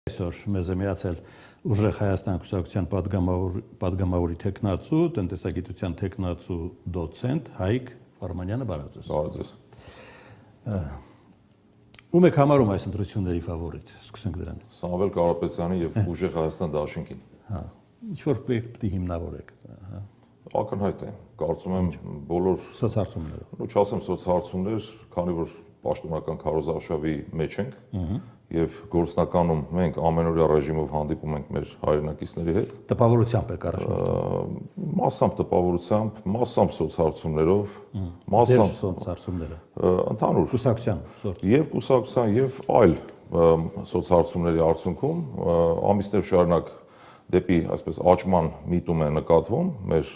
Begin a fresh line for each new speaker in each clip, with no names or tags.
Այսօր մեզ է միացել Ուժեղ Հայաստան կուսակցության պատգամավորի թեկնածու, տնտեսագիտության թեկնածու դոցենտ Հայկ Վարդանյանը, բարև ձեզ։
Բարև ձեզ։
Ում եք համարում այս ընտրությունների ֆավորիտ, սկսենք դրանից։
Սամվել Կարապետյանի եւ Ուժեղ Հայաստան դաշինքին։
Հա, ինչ-որ պետք է հիմնավորեք, հա։
Ակնհայտ է, կարծում եմ բոլոր
սոցհարցումները։
Ու չասեմ սոցհարցումներ, քանի որ պաշտոնական քարոզարշավի մեջ ենք, եւ գործնականում մենք ամենօրյա ռեժիմով հանդիպում ենք մեր հայրենակիցների հետ։
Տպավորությամբ եք առաջնորդում։
Մասամբ տպավորությամբ, մասամբ սոցհարցումներով,
մասամբ սոցհարցումները։
Ընդհանուր
կուսակցության սորտ։
Եվ կուսակցության եւ այլ սոցհարցումների արդյունքում ամիսներ շարունակ դեպի այսպես աճման միտում է նկատվում մեր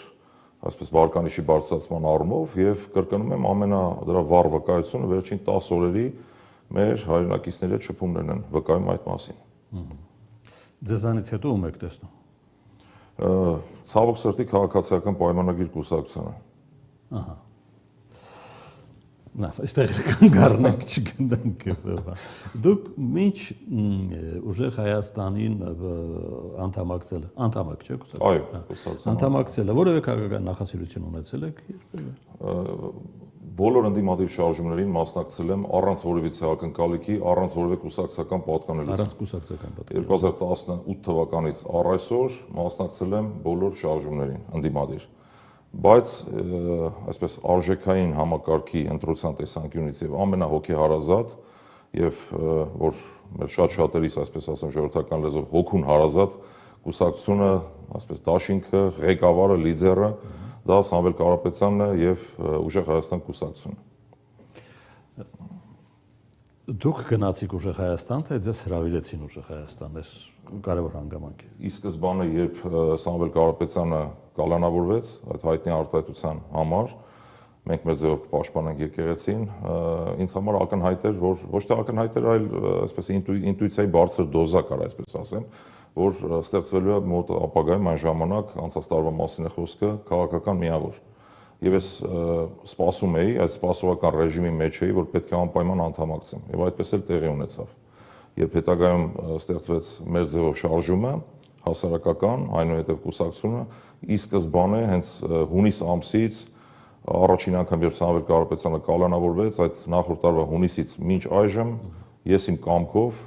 այսպես վարկանիշի բարձրացման առումով եւ կրկնում եմ դրա վառ վկայությունը վերջին 10 օրերի մեր հայրենակիցների հետ շփումներն են վկայում այդ մասին։
Ձեզանից հետո ում եք տեսնում։
Ցավոք սրտի քաղաքացիական պայմանագիր կուսակցությունը։
Ահա։ Նա, այստեղ կանգառնանք, չգնանք այդտեղ։ Դուք ինչ Ուժեղ Հայաստանին անդամակցել, չէ՞ կուսակցություն։
Այո, կուսակցություն։
Անդամակցել, որևէ քաղաքական նախասիրություն ունեցել եք երբևէ։
Բոլոր ընդդիմադիր շարժումներին մասնակցել եմ առանց որևիցե ակնկալիքի, առանց որևէ կուսակցական պատկանելության։
Առանց կուսակցական պատկանելության։
2018 թվականից առ այսօր մասնակցել եմ բոլոր շարժումներին ընդդիմադիր։ Բայց այսպես արժեքային համակարգի ընտրության տեսանկյունից եւ ամենահոգեհարազատ եւ որ մեր շատ-շատերիս այսպես ասեմ ժողովրդական լեզվով հոգուն հարազատ կուսակցությունը, այսպես դաշինքը, ղեկավարը, լիդերը դա Սամվել Կարապետյանն է եւ Ուժեղ Հայաստան կուսակցությունը։
Դուք գնացիք Ուժեղ Հայաստան, թե ձեզ հրավիրեցին Ուժեղ Հայաստան, այս կարևոր հանգամանք է։
Ի սկզբանե, երբ Սամվել Կարապետյանը կալանավորվեց այդ հայտնի արտահայտության համար, մենք մեր ձևով կպաշտպանենք եկեղեցին, ինձ համար ակնհայտ էր, որ ոչ թե ակնհայտ էր, այլ այսպես ինտուիցիայի բարձր դոզա կար, այսպես ասեմ, որ ստեղծվելու է մոտ ապագայում այն ժամանակ անցած տարվա մասին է խոսքը քաղաքական միավոր։ Եվ ես սպասում էի, այդ սպասողական ռեժիմի մեջ էի, որ պետք է անպայման անդամակցեմ, եւ այդպես էլ տեղի ունեցավ։ Երբ հետագայում ստեղծվեց մեր ձևով շարժումը, հասարակական, այնուհետև կուսակցությունը, ի սկզբանե հենց հունիս ամսից առաջին անգամ երբ Սամվել Կարապետյանը կալանավորվեց, այդ նախորդ տարվա հունիսից մինչ այժմ ես իմ կամքով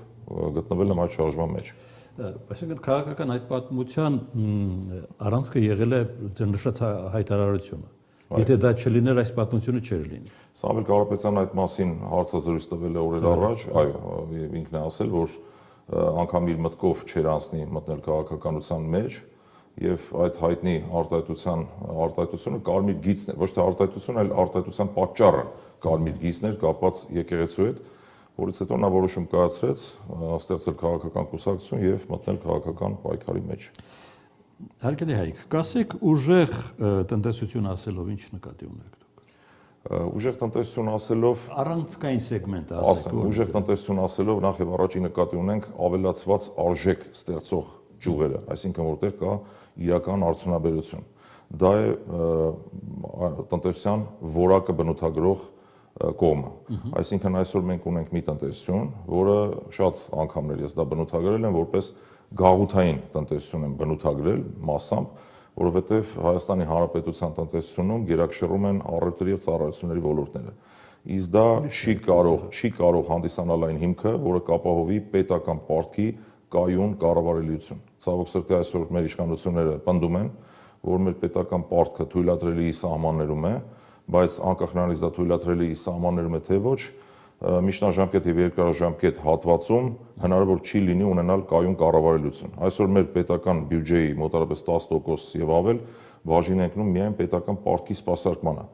գտնվել եմ այդ շարժման մեջ։
Այսինքն քաղաքական այդ պատմության առանցքը եղել է նշած հայտարարությունը։ Եթե դա չլիներ, այս պատմությունը չէր լինի։
Սամվել Կարապետյանը այդ մասին հարցազրույց տվել է օրեր առաջ, այո, ինքն է ասել, որ անգամ իր մտքով չէր անցնի մտնել քաղաքականության մեջ, եւ այդ հայտնի արտահայտությունը կարմիր գիծն է, ոչ թե արտահայտություն, այլ արտահայտության պատճառը կարմիր գիծն էր կապված եկեղեցու հետ, որից հետո նա որոշում կայացրեց ստեղծել քաղաքական կուսակցություն եւ մտնել քաղաքական պայքարի մեջ։
Հարգելի Հայկ, կասեք ուժեղ տնտեսություն ասելով ինչ նկատի ունեք դուք։
Ուժեղ տնտեսություն ասելով
առանցքային սեգմենտ ասեք։
Ուժեղ տնտեսություն ասելով նախ եւ առաջի նկատի ունենք ավելացված արժեք ստեղծող ճյուղերը, այսինքն որտեղ կա իրական արդյունաբերություն։ Դա է տնտեսության որակը բնութագրող կողմը։ Այսինքն այսօր մենք ունենք մի տնտեսություն, որը շատ անգամներ ես դա բնութագրել եմ որպես գաղութային տնտեսություն եմ բնութագրել մասամբ, որովհետև Հայաստանի Հանրապետության տնտեսությունում գերակշռում են առևտրի եւ ծառայությունների ոլորտները։ Իսկ դա չի կարող հանդիսանալ այն հիմքը, որը կապահովի պետական պարտքի կայուն կառավարելիություն։ Ցավոք սրտի այսօր մեր իշխանությունները պնդում են, որ մեր պետական պարտքը թույլատրելի սահմաններում է, բայց անկախ նրանից դա թույլատրելի սահմաններում է թե ոչ, միջնաժամկետ եւ երկարաժամկետ հատվածում հնարավոր չի լինի ունենալ կայուն կառավարելիություն։ Այսօր մեր պետական բյուջեի մոտավորապես 10% եւ ավել բաժին ընկնում միայն պետական պարտքի սպասարկմանը։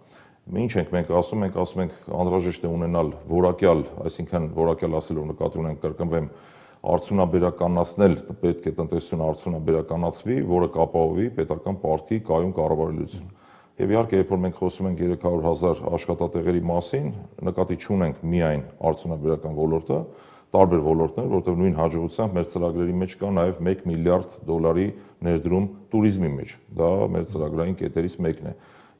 Ինչ ենք մենք ասում ենք անհրաժեշտ է ունենալ որակյալ, այսինքն որակյալ ասելով նկատի ունենք կրկնվեմ, արդյունաբերականացնել պետք է տնտեսությունը արդյունաբերականացվի, որը կապահովի պետական պարտքի կայուն կառավարելիություն։ Եվ իհարկե, երբ որ մենք խոսում ենք 300,000 աշխատատեղերի մասին, նկատի չունենք միայն արդյունաբերական ոլորտը, տարբեր ոլորտներ, որտեղ նույն հաջողությամբ մեր ծրագրերի մեջ կա նաև $1 միլիարդ ներդրում туриզմի մեջ։ Դա մեր ծրագրային կետերից մեկն է։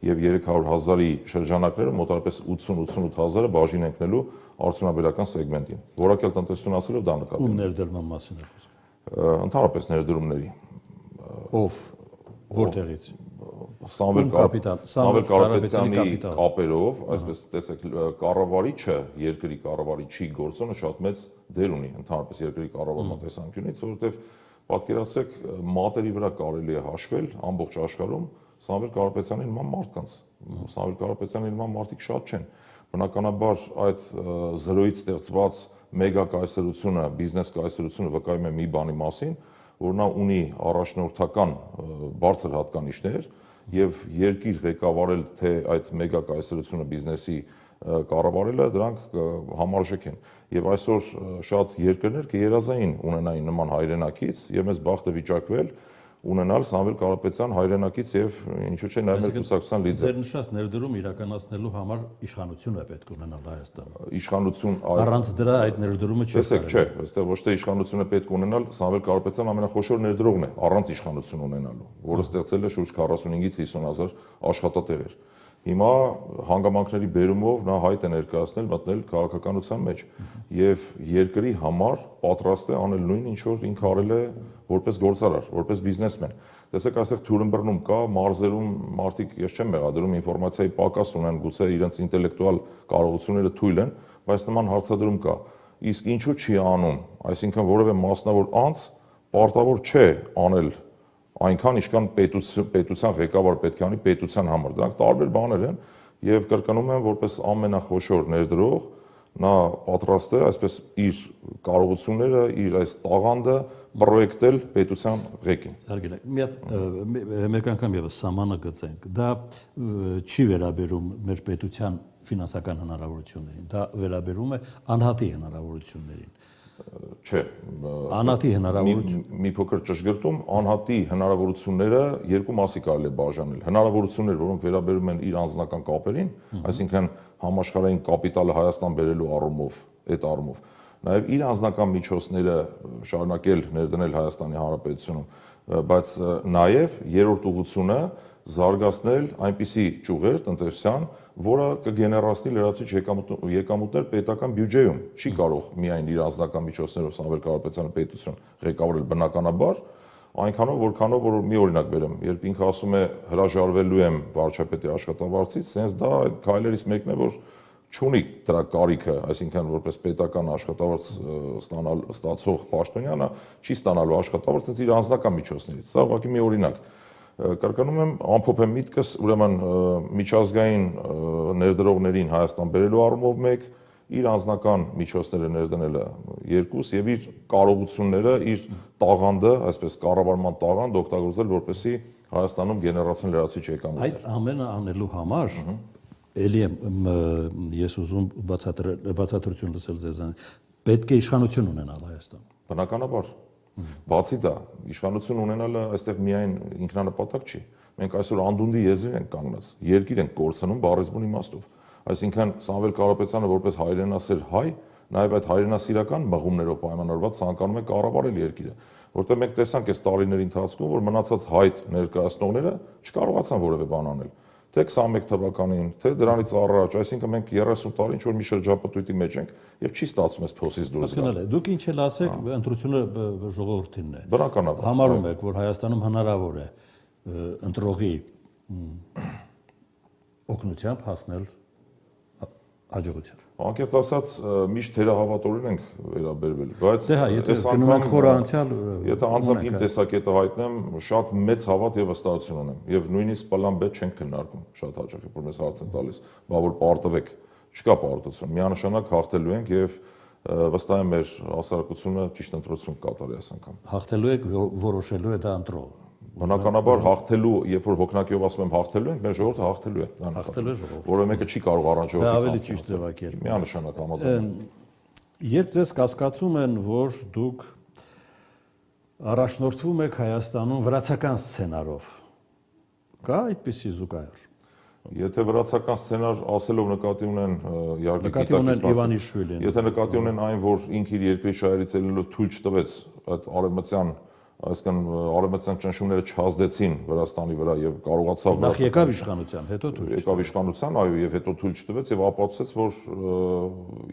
Եվ 300,000-ի շրջանակները մոտավորապես 80-88,000-ը բաժին ընկնելու արդյունաբերական սեգմենտին։ Որակյալ տնտեսություն ասելով դա նկատի։
Ում ներդրման մասին է խոսքը։
Ընդհանրապես ներդրումների։
Ով որտեղից։
Սամվել Կարապետյանի կապերով, այսպես տեսեք, կառավարիչը, երկրի կառավարիչի գործոնը շատ մեծ դեր ունի ընդհանրապես երկրի կառավարման տեսանկյունից, որովհետև պատկերացրեք, մատերի վրա կարելի է հաշվել ամբողջ աշխարհում Սամվել Կարապետյանի նման մարդկանց։ Սամվել Կարապետյանի նման մարդիկ շատ չեն։ Բնականաբար այդ զրոյից ստեղծված մեգա կայսրությունը, բիզնես կայսրությունը վկայում է մի բանի մասին, որ նա ունի առաջնորդական բարձր հատկանիշներ եւ երկիր ղեկավարել թե այդ մեգա կայսրությունը բիզնեսի կառավարելը դրանք համարժեք են եւ այսօր շատ երկրներ կերազային ունենային նման հայրենակից եւ մեզ բախտը վիճակվել ունենալ Սամվել Կարապետյան հայրենակից եւ ինչու՞ չէ նաեւ մեր կուսակցության լիդեր։
Ձեր նշած ներդրում իրականացնելու համար իշխանություն է պետք ունենալ Հայաստանը։
Իշխանություն
առանց դրա այդ ներդրումը չի
կարելի։ Չէ, այստեղ ոչ թե իշխանություն է պետք ունենալ, Սամվել Կարապետյան ամենախոշոր ներդրողն է առանց իշխանություն ունենալու, որը ստեղծել է շուրջ 45-ից 50,000 աշխատատեղեր։ Հիմա հանգամանքների բերումով նա հայտ է ներկայացնել մտնել քաղաքականության մեջ եւ երկրի համար պատրաստ է անել նույն ինչ որ ինքը արել է որպես գործարար, որպես բիզնեսմեն։ Տեսեք, այստեղ թյուրըմբռնում կա, մարզերում մարդիկ, ես չեմ մեղադրում, ինֆորմացիայի պակաս ունեն, գուցե իրենց ինտելեկտուալ կարողությունները թույլ են, բայց նման հարցադրում կա։ Իսկ ինչու չի անում, այսինքն որևէ մասնավոր անձ պարտավոր չէ անել այնքան ինչքան պետության ղեկավար պետք է անի պետության համար։ Դրանք տարբեր բաներ են եւ կրկնում եմ, որպես ամենախոշոր ներդրող նա պատրաստ է այսպես իր կարողությունները, իր այս տաղանդը պրոյեկտել պետության ղեկին։
Հարգելի, մեկ անգամ եւս սահմանը գծենք։ Դա չի վերաբերում մեր պետության ֆինանսական հնարավորություններին, դա վերաբերում է անհատի հնարավորություններին։
Չէ,
անհատի հնարավորություն
մի փոքր ճշգրտում, անհատի հնարավորությունները երկու մասի կարելի է բաժանել։ Հնարավորություններ, որոնք վերաբերում են իր անձնական կապերին, այսինքն համաշխարհային կապիտալը Հայաստան բերելու առումով, այդ առումով, նաև իր անձնական միջոցները շարունակել ներդնել Հայաստանի Հանրապետությունում, բայց նաև երրորդ ուղղությունը զարգացնել այնպիսի ճյուղեր տնտեսության, որը կգեներացնի լրացուցիչ եկամուտներ պետական բյուջեում։ Չի կարող միայն իր անձնական միջոցներով Սամվել Կարապետյանը պետություն ղեկավարել բնականաբար, այնքանով որքանով որ մի օրինակ բերեմ, երբ ինքը ասում է հրաժարվելու եմ վարչապետի աշխատավարձից, sense դա այդ քայլերից մեկն է, որ չունի դրա կարիքը, այսինքն որպես պետական աշխատավարձ ստացող պաշտոնյանը չի ստանալու աշխատավարձ sense իր անձնական միջոցներից։ Սա ուղղակի մի օրինակ։ Կրկնում եմ, ամփոփ եմ միտքս, ուրեմն միջազգային ներդրողներին Հայաստան բերելու առումով մեկ, իր անձնական միջոցները ներդնելը երկուս եւ իր կարողությունները, իր տաղանդը, այսպես կառավարման տաղանդ օգտագործել, որպեսզի Հայաստանում գեներացիոն լրացուցիչ եկամուտ։
Այդ ամենը անելու համար էլի ես ուզում բացատրություն լսել ձեզանից, պետք է իշխանություն ունենալ Հայաստանում։
Բնականաբար Բացի դա, իշխանություն ունենալը այստեղ միայն ինքնանպատակ չի։ Մենք այսօր անդունդի եզրին ենք կանգնած, երկիր ենք կորցնում բառեզբուն իմաստով։ Այսինքն Սամվել Կարապետյանը որպես հայրենասեր հայ, նաև այդ հայրենասիրական մղումներով պայմանավորված ցանկանում է կառավարել երկիրը, որտեղ մենք տեսանք այս տարիների ընթացքում, որ մնացած հայտ ներկայացնողները չկարողացան որևէ բան անել։ Թե 21 թվականին, թե դրանից առաջ, այսինքն մենք 30 տարի ինչ որ մի շրջապտույտի մեջ ենք եւ չի ստացվում այս փոսից դուրս գալ։
Դուք ինչ էլ ասեք, ընտրությունը ժողովրդինն է։
Բնականաբար։
Համարում եք, որ Հայաստանում հնարավոր է ընտրողի օգնությամբ հասնել հաջողության։
Անկեղծ ասած, միշտ թերահավատորեն ենք վերաբերվել, բայց
այս անգամ խորանցյալ
եթե անձամբ իմ տեսակետը հայտնեմ, շատ մեծ հավատ եւ վստահություն ունեմ եւ նույնիսկ պլան B չենք քննարկում շատ հաճախ, երբ որ մեզ հարց են տալիս, բա որ պարտվեք, չկա պարտություն, միանշանակ հաղթելու ենք եւ վստահ եմ մեր հասարակությունը ճիշտ ընտրություն կատարի այս անգամ։
Հաղթելու եք, որոշելու է դա ընտրողը։
Բնականաբար հաղթելու, երբ որ հոգնակիով ասում եմ հաղթելու ենք, մեր ժողովուրդը հաղթելու է։
Հաղթելու է ժողովուրդը։
Որը մեկը չի կարող առանց ժողովրդի։
Դա ավելի ճիշտ ձևակերպ։
Միանշանակ համաձայն։
Երբ ձեզ կասկածում են, որ դուք առաջնորդվում եք Հայաստանում վրացական սցենարով, կա այդպիսի զուգահեռ։
Եթե վրացական սցենար ասելով նկատի ունեն իհարկե
նկատի ունեն Իվանիշվիլին։
Եթե նկատի ունեն այն, որ ինքը իր երկրի շահերից ելնելով թույլ չտվեց այդ արևմտյան, այսինքն արևմտյան ճնշումները չհազդեցին Վրաստանի վրա եւ կարողացավ
նախ եկավ իշխանության, հետո թույլ
եկավ իշխանության, այո, եւ հետո թույլ չտվեց եւ ապացուցեց, որ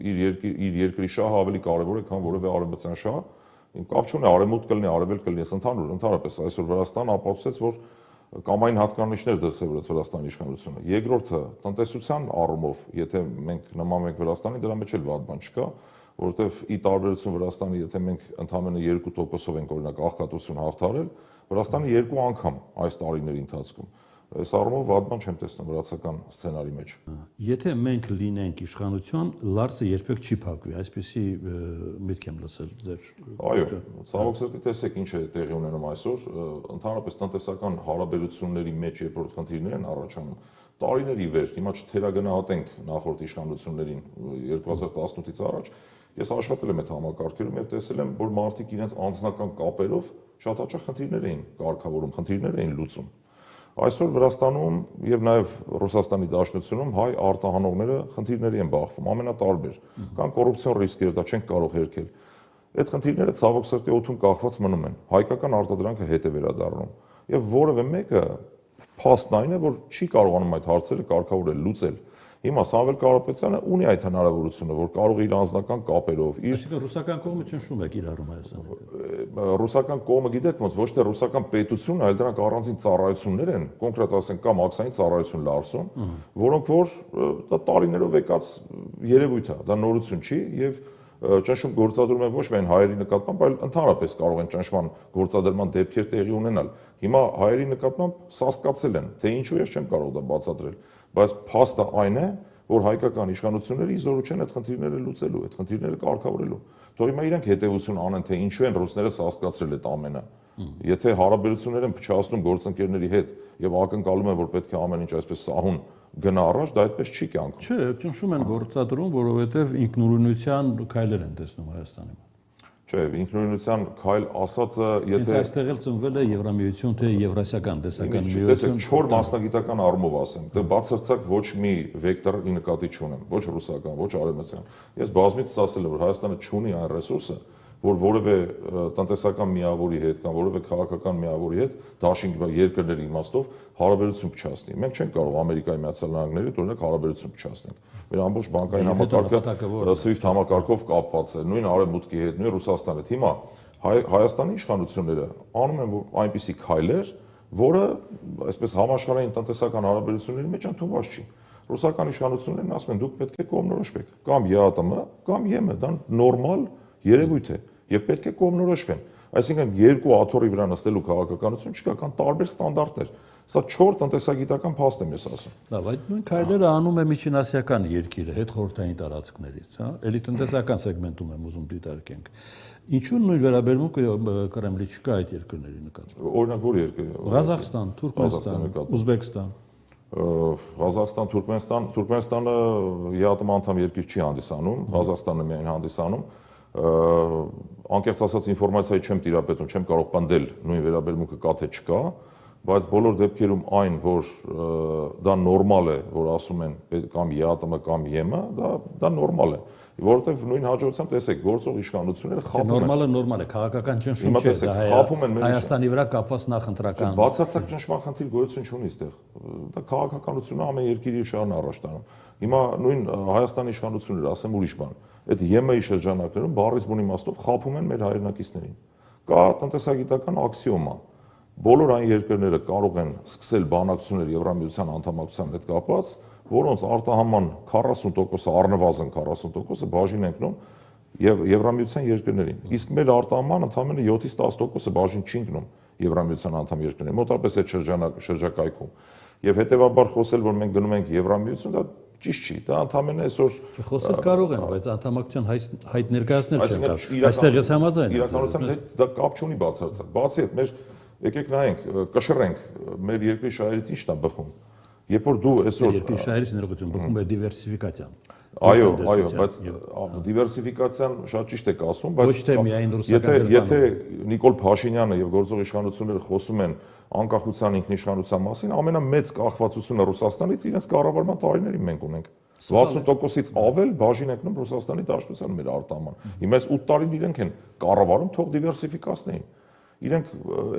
իր երկրի շահը ավելի կարեւոր է, քան որևէ արևմտյան շահ, Կապ չունի արևմուտք կլինի, արևելք կլինի, ես ընդհանրապես այսօր Վրաստանը ապացուցեց, որ կամային հատկանիշներ դրսևորեց Վրաստանի իշխանությունը։ Երկրորդը, տնտեսության առումով, եթե մենք նման ենք Վրաստանին, դրա մեջ էլ վատ բան չկա, որովհետև ի տարբերություն Վրաստանի, եթե մենք ընդամենը 2%-ով ենք օրինակ աղքատություն հաղթարել, Վրաստանը 2 անգամ այս տարիների ընթացքում։ Այս առումով վատ բան չեմ տեսնում վրացական սցենարի մեջ։
Եթե մենք լինենք իշխանություն, լարսը երբեք չի փակվի, այսպեսի միտք եմ լսել ձեր։
Այո, ցավոք սրտի տեսեք ինչ է տեղի ունենում այսօր, ընդհանրապես տնտեսական հարաբերությունների մեջ երբ որ խնդիրներ են առաջանում, տարիների վեր, հիմա չթերագնահատենք նախորդ իշխանություններին 2018-ից առաջ, ես աշխատել եմ այդ համակարգերում եւ տեսել եմ, որ մարդիկ իրենց անձնական կապերով շատ հաճախ խնդիրներ էին կարգավորում, խնդիրներ էին լուծում։ Այսօր Վրաստանում եւ նաեւ Ռուսաստանի Դաշնությունում հայ արտահանողները խնդիրների են բախվում, ամենատարբեր։ Կան կոռուպցիոն ռիսկեր, դա չենք կարող հերքել։ Այդ խնդիրները ցավոք սրտի օդում կախված մնում են։ Հայկական արտադրանքը հետ է վերադառնում։ Եվ որևէ մեկը փաստն այն է, որ չի կարողանում այդ հարցերը կարգավորել, լուծել։ Հիմա Սամվել Կարապետյանը ունի այդ հնարավորությունը, որ կարող է իր անձնական կապերով,
Այսինքն ռուսական կողմը ճնշում է կիրառում Հայաստանի։
Ռուսական կողմը գիտեք ոնց ոչ թե ռուսական պետությունն, այլ դրանք առանձին ծառայություններ են, կոնկրետ ասենք կամ ակցիային ծառայություն Լարսոն, որոնք որ դա տարիներով եկած երևույթ է, դա նորություն չի եւ ճնշում գործադրում են ոչ միայն հայերի նկատմամբ, այլ ընդհանրապես կարող են ճնշման գործադրման դեպքեր տեղի ունենալ։ Հիմա հայերի նկատմամբ սաստկացել են, թե ինչու ես չեմ կարող դա բացատրել, բայց փաստը այն է, որ հայկական իշխանությունները իզորու չեն այդ խնդիրները լուծելու, այդ խնդիրները կարգավորելու։ Թող հիմա իրենք հետևություն անեն, թե ինչու են ռուսները սաստկացրել այդ ամենը։ Եթե հարաբերություններ են փչացնում գործընկերների հետ եւ ակնկալում են, որ պետք է ամեն ինչ այսպես սահուն գնա առաջ, դա այդպես չի կյանքում։
Չէ, ճնշում են գործադրում, որովհետև ինքնուրույնության քայլեր են տեսնում Հայաստանի։
Չէ, ինքնուրույնության քայլ ասածը, եթե
Հենց այստեղ էլ ծնվել է Եվրամիություն, թե Եվրասիական տեսական միություն։
Տեսեք, չոր մասնագիտական առումով ասեմ, դե բացարձակ ոչ մի վեկտորի նկատի չունեմ, ոչ ռուսական, ոչ արևմտյան։ Ես բազմիցս ասել եմ, որ Հայաստանը չունի այն ռեսուրսը, որ որևէ տնտեսական միավորի հետ կամ որևէ քաղաքական միավորի հետ դաշինք երկրների իմաստով հարաբերություն փչացնի։ Մենք չենք կարող Ամերիկայի Միացյալ Նահանգների հետ օրինակ հարաբերություն փչացնել։ Մեր ամբողջ բանկային համակարգը SWIFT համակարգով կապված է, նույն Արևմուտքի հետ, նույն Ռուսաստանի հետ։ Հիմա Հայաստանի իշխանությունները անում են այնպիսի քայլեր, որը այսպես համաշխարհային տնտեսական հարաբերությունների մեջ ընդունված չի։ Ռուսական իշխանություններն ասում են, դուք պետք է կողմնորոշվեք, կամ ԵԱՏՄ, կամ ԵՄ, դա նորմալ երևույթ է եւ պետք է կողմնորոշվեն։ Այսինքն երկու աթոռի վրա նստելու քաղաքականություն չկա, կան տարբեր ստանդարտներ։ Սա չոր տնտեսագիտական փաստ եմ ես ասում։
Լավ, այդ նույն քայլերը անում է միջինասիական երկիրը, հետ խորհրդային տարածքներից, հա, էլի տնտեսական սեգմենտում եմ ուզում դիտարկենք։ Ինչու նույն վերաբերմունքը Կրեմլի չկա այդ երկրների նկատմամբ։
Օրինակ որ երկրի։
Ղազախստան, Թուրքմենստան, Ուզբեկստան։
Ղազախստան, Թուրքմենստանը ԵԱՏՄ անդամ երկիր չի հանդիսանում, Ղազախստանը միայն հանդիսանում։ Անկեղծ ասած ինֆորմացիայի չեմ տիրապետում, չեմ կարող պնդել նույն վերաբերմունքը կա թե չկա, բայց բոլոր դեպքերում այն, որ դա նորմալ է, որ ասում են կամ ԵԱՏՄ կամ ԵՄ, դա նորմալ է, որովհետև նույն հաջողությամբ տեսեք, գործող իշխանությունները խաբում են։
Նորմալ է, քաղաքական ճնշում չէ, դա Հայաստանի վրա կապված նախընտրական։
Բացարձակ ճնշման խնդիր գոյություն չունի այստեղ։ Դա քաղաքականությունը ամեն երկիրի շարն առաջ տանում։ Հիմա նույն Հայաստանի իշխանությունները, ասեմ ուրիշ բան, այդ ԵՄ-ի շրջանակներում բառից բուն իմաստով խաբում են մեր հայրենակիցներին։ Կա տնտեսագիտական աքսիոմա։ Բոլոր այն երկրները կարող են սկսել բանակցություններ Եվրամիության անդամակցության հետ կապված, որոնց արտահանման 40%-ը, առնվազն 40%-ը բաժին ենք նում Եվրամիության երկրներին։ Իսկ մեր արտահանման ընդամենը 7-ից 10%-ը բաժին չի ընկնում Եվրամիության անդամ երկրներին, մոտավորապես այդ շրջակայքում։ Եւ հետեւաբար խոսել, որ մենք գնում ենք Եվրամիություն, դա ճիշտ չի, դա ընդամենը այսօր
խոսել կարող են, բայց անդամակցության հայտ ներկայացնել չեն կարող։ Այստեղ ես համաձայն եմ։
Իրականության հետ դա կապ չունի բացարձակ։ Բացի այդ, մեր եկեք նայենք, կշռենք, մեր երկրի շահերից ի՞նչն է բխում։ Երբ որ դու այսօր
երկրի շահերից ներողություն բխում է դիվերսիֆիկացիան։
Այո, բայց դիվերսիֆիկացիան շատ ճիշտ եք ասում, բայց
ոչ թե միայն ռուսական
եթե Նիկոլ Փաշինյանը եւ գործող իշխանությունները խոսում են անկախության ինքնիշխանության մասին, ամենամեծ կախվածությունը Ռուսաստանից իրենց կառավարման տարիներին մենք ունենք։ 60%-ից ավել բաժին ենք նում Ռուսաստանի Դաշնության մեր արտահանման։ Հիմա այս 8 տարին իրենք են կառավարում, թող դիվերսիֆիկացնեին։ Իրենք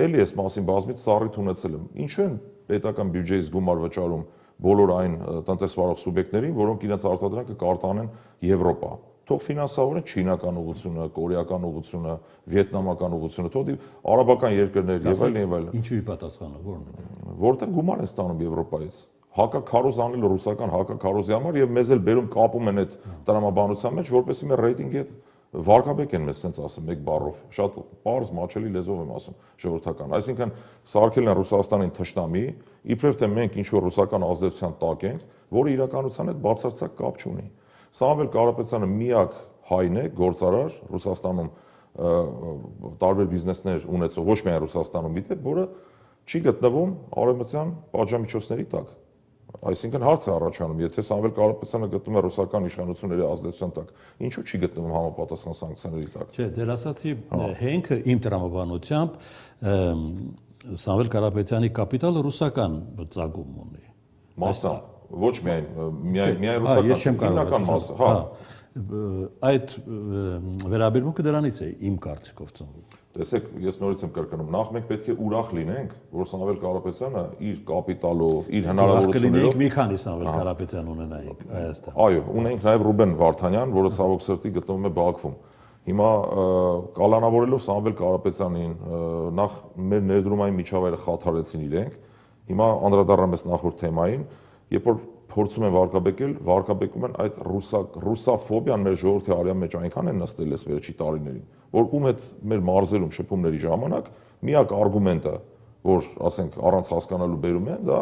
էլի այս մասին բազմից ծառիթ ունեցել են։ Ինչու են պետական բյուջեից գումար վճարում բոլոր այն տնտեսվարող սուբյեկտներին, որոնք իրենց արտադրանքը կարտահանեն Եվրոպա։ թող ֆինանսավորեն չինական ուղղությունը, կորեական ուղղությունը, վիետնամական ուղղությունը, թող արաբական երկրներ եւ այլն եւ այլն։
Ինչու՞ պատասխանը ո՞րն է։
Որտեղ գումար են ստանում Եվրոպայից։ Հակաքարոզ անել ռուսական հակաքարոզի համար եւ մեզ էլ բերում կապում են այդ տրամաբանության մեջ, որպեսզի մեր ռեյտինգի հետ վարկաբեկ են մեզ sense ասում մեկ բառով, շատ պարզ մաչելի լեզվով եմ ասում, ժողովրդական։ Այսինքն սարքել են Ռուսաստանին թշնամի, իբրև թե մենք ինչ որ ռուսական ազդեցության տակ ենք, որը իրականության հետ բացարձակ կապ չունի։ Սամվել Կարապետյանը միակ հայն է, գործարար Ռուսաստանում տարբեր բիզնեսներ ունեցող, ոչ միայն Ռուսաստանում դիտե, որը չի գտնվում արևմտյան պատժամիջոցների տակ։ Այսինքն հարց է առաջանում, եթե Սամվել Կարապետյանը գտնվում է ռուսական իշխանությունների ազդեցության տակ, ինչու չի գտնվում համապատասխան սանկցիաների տակ։
Չէ, դեր ասացի հենքը իմ տրամաբանությամբ Սամվել Կարապետյանի կապիտալը ռուսական ծագում ունի։
Մասսա, ոչ միայն ռուսական, հիմնական մասը, հա։
Այդ վերաբերմունքը դրանից է իմ կարծիքով ծնվում։
Տեսեք, ես նորից եմ կրկնում, նախ մենք պետք է ուրախ լինենք, որ Սամվել Կարապետյանը իր կապիտալով, իր հնարավորություններով
մի քանի Սամվել Կարապետյան ունենայինք Հայաստան։
Այո, ունենք նաև Ռուբեն Վարդանյան, որը ցավոք սրտի գտնվում է Բաքվում։ Հիմա կալանավորելով Սամվել Կարապետյանին, նախ մեր ներդրումային միջավայրը խաթարեցին իրենք։ Հիմա անդրադառնամ ես նախորդ թեմային, երբ որ փորձում են վարկաբեկում են այդ ռուսաֆոբիան մեր ժողովրդի արյան մեջ այնքան են նստել այս վերջի տարիներին, որ ում հետ մեր մարզերում շփումների ժամանակ միակ արգումենտը, որ ասենք առանց հասկանալու բերում են, դա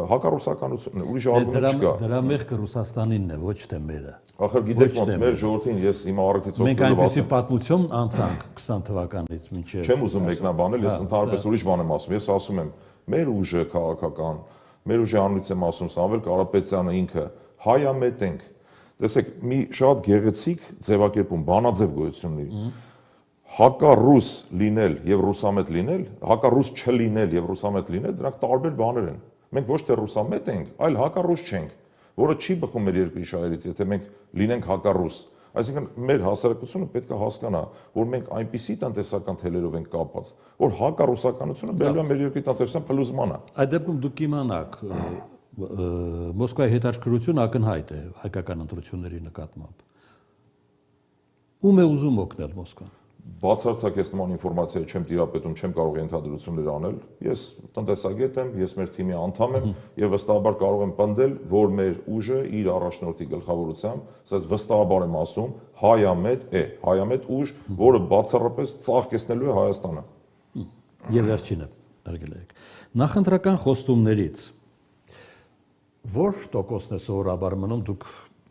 հակառուսականությունն է, ուրիշ արգումենտ չկա։
Դրա մեղքը Ռուսաստանինն է, ոչ թե մերը։
Ախր գիտեք ոնց մեր ժողովրդին ես հիմա առիթից
Մենք այնպեսի պատմություն անցանք 20 թվականից մինչև։
Չեմ ուզում մեկնաբանել, ես ընդհանրապես ուրիշ բան եմ ասում։ Ես ասում եմ, մեր ուժը քաղաքական, մեր ուժի անունից եմ ասում, Սամվել Կարապետյանը ինքը հայամետ ենք։ Տեսեք, մի շատ գեղեցիկ ձևակերպում, բանաձև գոյություն ունի։ Հակառուս լինել եւ ռուսամետ լինել, հակառուս չլինել եւ ռուսամետ լինել, դրանք տարբեր բաներ են։ Մենք ոչ թե ռուսամետ ենք, այլ հակառուս չենք, որը չի բխում մեր երկրի շահերից, եթե մենք լինենք հակառուս։ Այսինքն մեր հասարակությունը պետք է հասկանա, որ մենք այնպիսի տնտեսական թելերով ենք կապված, որ հակառուսականությունը բերելու է մեր երկրի տնտեսության փլուզմանը։
Այդ դեպքում դուք իմանաք, Մոսկվայի հետաքրքրությունը ակնհայտ է հայկական ընտրությունների նկատմամբ։ Ում է ուզում օգնել Մոսկվան։
Բացարձակ ես նման ինֆորմացիա չեմ տիրապետում, չեմ կարող ենթադրություններ անել։ Ես տնտեսագետ եմ, ես մեր թիմի անդամ եմ եւ վստահաբար կարող եմ պնդել, որ մեր ուժը իր առաջնորդի գլխավորությամբ, ասես վստահաբար եմ ասում, հայամետ ուժ, որը բացառապես ծաղկեցնելու է Հայաստանը։
Եվ վերջինը, արգելեք։ Նախընտրական խոստումներից որ տոկոսն է սովորաբար մնում, դուք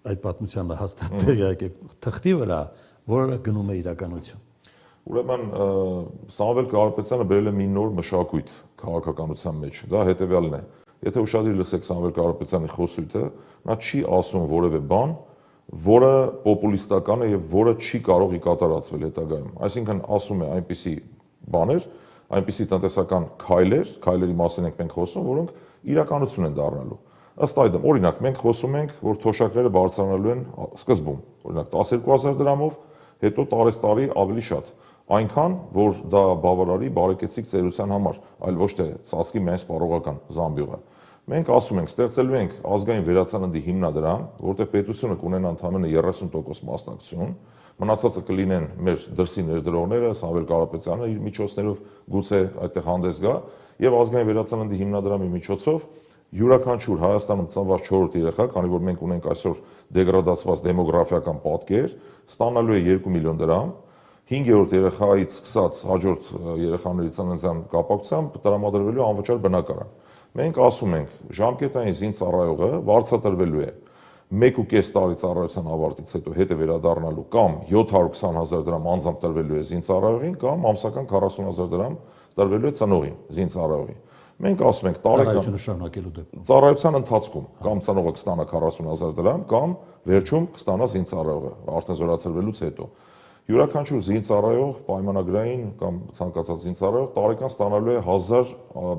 այդ պատմությանը հաստատ տեղյակ եք, թղթի վրա, որը գնում է իրականություն։
Ուրեմն Սամվել Կարապետյանը բերել է մի նոր մշակույթ քաղաքականության մեջ։ Դա հետևյալն է։ Եթե ուշադիր լսեք Սամվել Կարապետյանի խոսույթը, նա չի ասում որևէ բան, որը պոպուլիստական է եւ որը չի կարող ի կատարածվել հետագայում։ Այսինքն ասում է այնպիսի բաներ, այնպիսի տնտեսական քայլերի մասին ենք մենք խոսում, որոնք իրականություն են դառնալու։ Ըստ այդմ, օրինակ, մենք խոսում ենք, որ թոշակները բարձրանալու են սկզբում, օրինակ 12000 դրամով, հետո տարեստարի ավելի շատ։ Այնքան, որ դա բավարարի բարեկեցիկ ծերության համար, այլ ոչ թե ծածկի միայն սպառողական զամբյուղը։ Մենք ասում ենք, ստեղծելու ենք ազգային վերացաննդի հիմնադրամ, որտեղ պետությունը կունենա ընդամենը 30% մասնակցություն, մնացածը կլինեն մեր դրսի ներդրողները, Սամվել Կարապետյանը իր միջոցներով գուցե այդտեղ հանդես գա, եւ ազգային վերացաննդի հիմնադրամի միջոցով յուրաքանչյուր Հայաստանում ծնված 4-րդ երեխա, քանի որ մենք ունենք այսօր դեգրադացված դեմոգրաֆիական պատկեր, ստանալու է 2 միլիոն դրամ, 5-րդ երեխայից սկսած հաջորդ երեխաների ծննդյան կապակցությամբ տրամադրվելու անվճար բնակարան։ Մենք ասում ենք, ժամկետային զինծառայողը վարձատրվելու է 1.5 տարի ծառայության ավարտից հետո հետ է վերադառնալու կամ 720,000 դրամ անձամբ տրվելու է զինծառայողին կամ ամսական 40,000 դրամ տրվելու է ծնողին զինծառայողին։ Մենք ասում ենք
տարեկան շարունակելու դեպքում
ծառայության ընթացքում կամ ծնողը կստանա 40,000 դրամ կամ վերջում կստանա զինծառայողը արդեն զորացրվելուց հետո։ Յուրաքանչյուր զինծառայող պայմանագրային կամ ցանկացած զինծառայող տարեկան ստանալու է 1000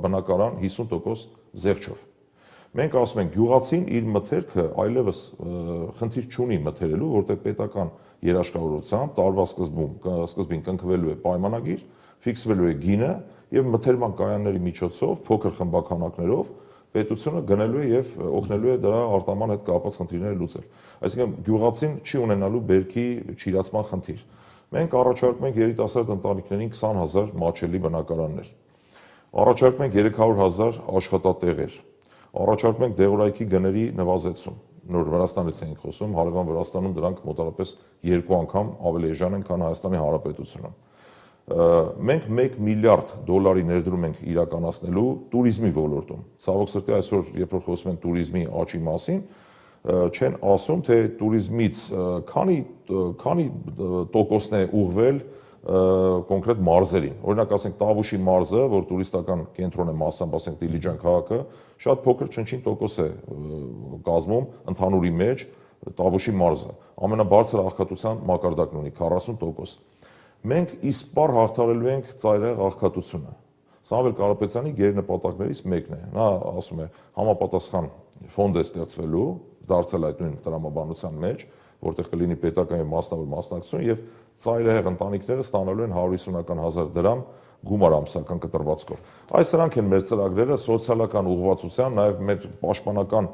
բնակարան 50% զեղչով։ Մենք ասում ենք գյուղացին իր մթերքը այլևս խնդիր չունի մթերելու, որտեղ պետական երաշխավորությամբ տարվա սկզբին կնքվելու է պայմանագիր, ֆիքսվելու է գինը եւ մթերման կայանների միջոցով փոքր խմբականակներով պետությունը գնելու է եւ օգնելու է դրա արտաման հետ կապված խնդիրները լուծել։ Այսինքն գյուղացին չի ունենալու բերքի չիրացման խնդիր։ Մենք առաջարկում ենք երիտասարդ ընտանիքներին 20,000 մատչելի բնակարաններ։ Առաջարկում ենք 300,000 աշխատատեղեր։ Առաջարկում ենք դեղորայքի գների նվազեցում։ Նոր Վրաստանից ենք խոսում, հարևան Վրաստանում դրանք մոտավորապես 2 անգամ ավելի էժան են, քան Հայաստանի Հանրապետությունում։ Մենք $1 միլիարդ ներդրում ենք իրականացնելու տուրիզմի ոլորտում։ Ցավոք սրտի այսօր, երբ որ խոսում են տուրիզմի աճի մասին, չեն ասում, թե տուրիզմից քանի տոկոսն է ուղղվել կոնկրետ մարզերին։ Օրինակ, ասենք Տավուշի մարզը, որ տուրիստական կենտրոն է մասամբ, ասենք Դիլիջան քաղաքը, շատ փոքր չնչին տոկոս է կազմում ընդհանուրի մեջ Տավուշի մարզը։ Ամենաբարձր աղքատության մակարդակն ունի 40%։ Մենք իսպառ հաղթահարելու ենք ծայրահեղ աղքատությունը։ Սամվել Կարապետյանի գերնպատակներից մեկն է։ Նա ասում է, համապատասխան ֆոնդ է ստեղծվելու, դարձել այդ նույն տրամաբանության մեջ, որտեղ կլինի պետական եւ մասնավոր մասնակցություն եւ ծայրահեղ ընտանիքները ստանալու են 150,000 դրամ գումար ամսական կտրվածքով։ Այս սրանք են մեր ծրագրերը սոցիալական ուղղվածության, նաեւ մեր պաշտպանական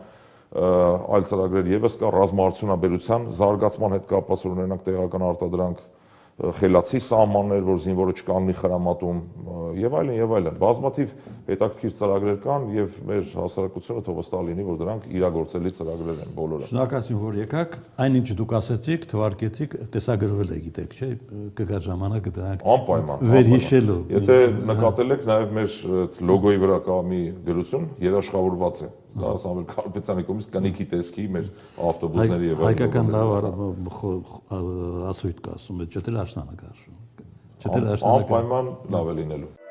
այլ ծրագրեր եւս կա ռազմաարդյունաբերության զարգացման հետ կապված, օրինակ տեղական արտադրանք, խելացի սահմաններ, որ զինվորը չկանգնի խրամատում եւ այլն, բազմաթիվ հետաքրքիր ծրագրեր կան եւ մեր հասարակությունը թող վստահ լինի, որ դրանք իրագործելի ծրագրեր են բոլորը։
Շնորհակալություն, որ եկաք, այնինչ դուք ասեցիք, թվարկեցիք, տեսագրվել է, գիտեք, չէ՞, կգա ժամանակը դրանք
անպայման
վերհիշելու։
Եթե նկատել եք, նաեւ մեր լոգոյի վրա կա մի գրություն, երաշխավորված է։ Դա Սամվել Կարապետյանի կողմից կնիքի տեսքի մեր ավտոբուսների եւ
հայկական լավ ասույթ կա ասում է, չթել աշնանը կա։ Չթել աշնանը։
Անպայման լավ է լինելու։